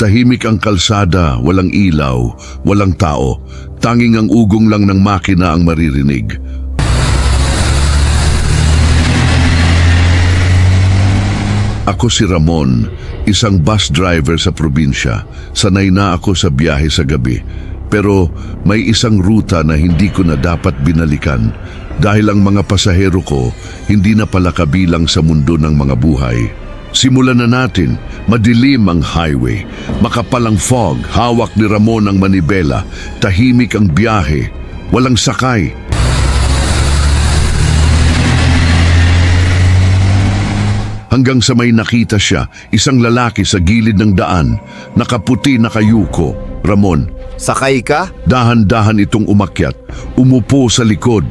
Tahimik ang kalsada, walang ilaw, walang tao. Tanging ang ugong lang ng makina ang maririnig. Ako si Ramon, isang bus driver sa probinsya. Sanay na ako sa biyahe sa gabi. Pero may isang ruta na hindi ko na dapat binalikan dahil ang mga pasahero ko hindi na pala kabilang sa mundo ng mga buhay. Simulan na natin. Madilim ang highway. Makapal ang fog, hawak ni Ramon ang manibela. Tahimik ang biyahe. Walang sakay. Hanggang sa may nakita siya, isang lalaki sa gilid ng daan. Nakaputi, nakayuko. Ramon, Sakay ka? dahan-dahan itong umakyat. Umupo sa likod.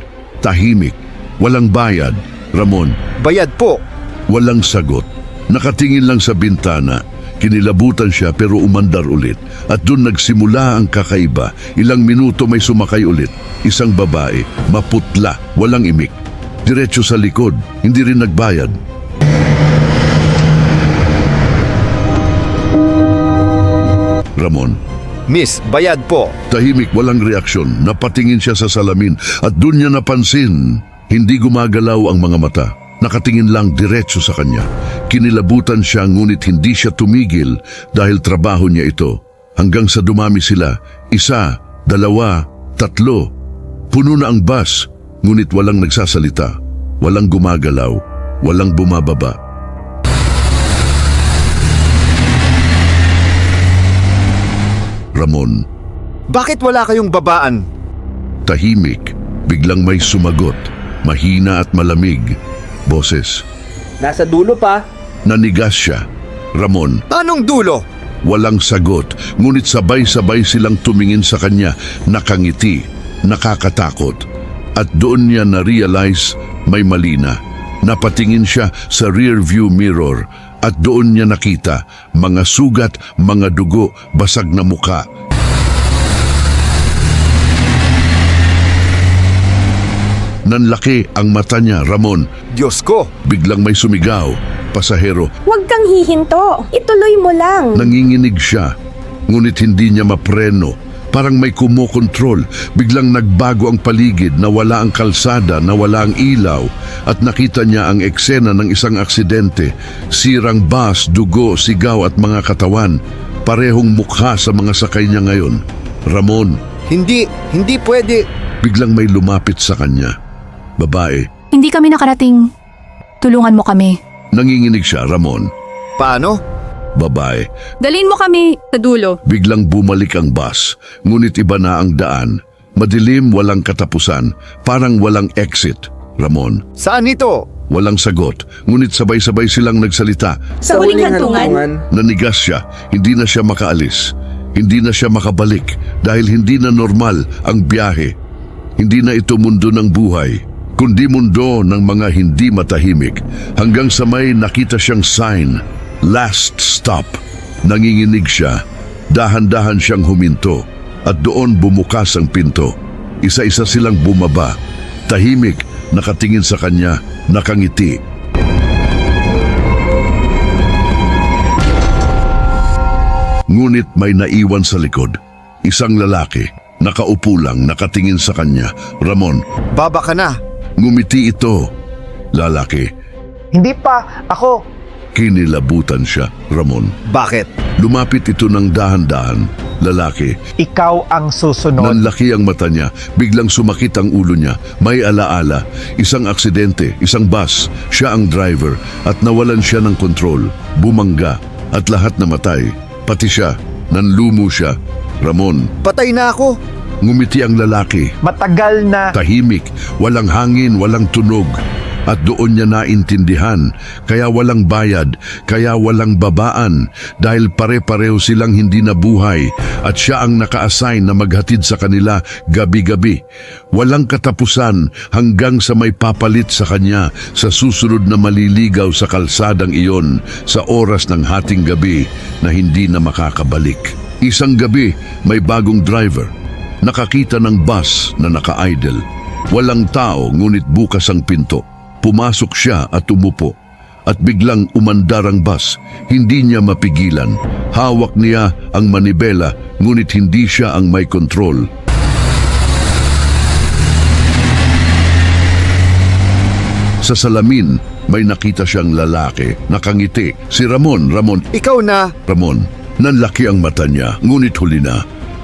Tahimik. Walang bayad. Ramon, Bayad po. walang sagot. Nakatingin lang sa bintana. Kinilabutan siya pero umandar ulit. At doon nagsimula ang kakaiba. Ilang minuto may sumakay ulit. Isang babae, maputla, walang imik. Diretso sa likod, hindi rin nagbayad. Ramon, Miss, bayad po. tahimik, walang reaksyon. Napatingin siya sa salamin at doon niya napansin, hindi gumagalaw ang mga mata. Nakatingin lang diretso sa kanya. Kinilabutan siya ngunit hindi siya tumigil dahil trabaho niya ito. Hanggang sa dumami sila, 1, 2, 3. Puno na ang bus, ngunit walang nagsasalita. Walang gumagalaw, walang bumababa. Ramon, Bakit wala kayong babaan? tahimik, biglang may sumagot. Mahina at malamig. Boses. Nasa dulo pa. Nanigas siya. Ramon, Anong dulo? walang sagot, ngunit sabay-sabay silang tumingin sa kanya, nakangiti, nakakatakot. At doon niya na-realize may mali na. Napatingin siya sa rear view mirror at doon niya nakita mga sugat, mga dugo, basag na muka. Nanlaki ang mata niya, Ramon. Diyos ko! Biglang may sumigaw. Pasahero, Huwag kang hihinto. Ituloy mo lang. nanginginig siya, ngunit hindi niya mapreno. Parang may kumokontrol. Biglang nagbago ang paligid, nawala ang kalsada, nawala ang ilaw, at nakita niya ang eksena ng isang aksidente. Sirang bus, dugo, sigaw at mga katawan. Parehong mukha sa mga sakay niya ngayon. Ramon, Hindi pwede. biglang may lumapit sa kanya. Babae, Hindi kami nakarating. Tulungan mo kami. nanginginig siya, Ramon. Paano? Babae, Dalhin mo kami sa dulo. biglang bumalik ang bus, ngunit iba na ang daan. Madilim, walang katapusan, parang walang exit. Ramon, Saan ito? walang sagot, ngunit sabay-sabay silang nagsalita. Sa huling hantungan. Nanigas siya, hindi na siya makaalis. Hindi na siya makabalik dahil hindi na normal ang biyahe. Hindi na ito mundo ng buhay, kundi mundo ng mga hindi matahimik. Hanggang sa may nakita siyang sign, last stop. Nanginginig siya, dahan-dahan siyang huminto at doon bumukas ang pinto. Isa-isa silang bumaba, tahimik, nakatingin sa kanya, nakangiti. Ngunit may naiwan sa likod. Isang lalaki, nakaupo lang, nakatingin sa kanya. Ramon, Baba ka na. ngumiti ito. Lalaki, Hindi pa. Ako. kinilabutan siya. Ramon, Bakit? lumapit ito ng dahan-dahan. Lalaki, Ikaw ang susunod. nanlaki ang mata niya, biglang sumakit ang ulo niya. May alaala, isang aksidente, isang bus, siya ang driver at nawalan siya ng kontrol. Bumangga at lahat namatay. Pati siya, nanlumo siya. Ramon, Patay na ako. ngumiti ang lalaki. Matagal na. Tahimik, walang hangin, walang tunog. At doon niya naintindihan, kaya walang bayad, kaya walang babaan, dahil pare-pareho silang hindi nabuhay at siya ang naka-assign na maghatid sa kanila gabi-gabi. Walang katapusan hanggang sa may papalit sa kanya sa susunod na maliligaw sa kalsadang iyon sa oras ng hating gabi na hindi na makakabalik. Isang gabi, may bagong driver. Nakakita ng bus na naka-idle. Walang tao ngunit bukas ang pinto. Pumasok siya at umupo. at biglang umandar ang bus. Hindi niya mapigilan. Hawak niya ang manibela, ngunit hindi siya ang may kontrol. Sa salamin, may nakita siyang lalaki, nakangiti. Si Ramon. Ikaw na. Nanlaki ang mata niya, ngunit huli na.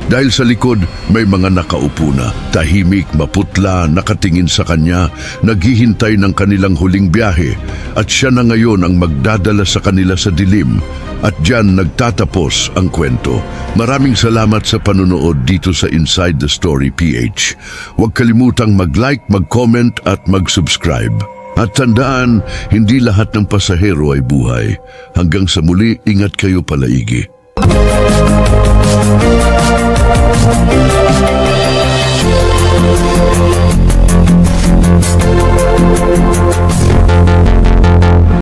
Dahil sa likod, may mga nakaupo na. Tahimik, maputla, nakatingin sa kanya, naghihintay ng kanilang huling biyahe. At siya na ngayon ang magdadala sa kanila sa dilim. At diyan nagtatapos ang kwento. Maraming salamat sa panunood dito sa Inside the Story PH. Huwag kalimutang mag-like, mag-comment at mag-subscribe. At tandaan, hindi lahat ng pasahero ay buhay. Hanggang sa muli, ingat kayo palaigi.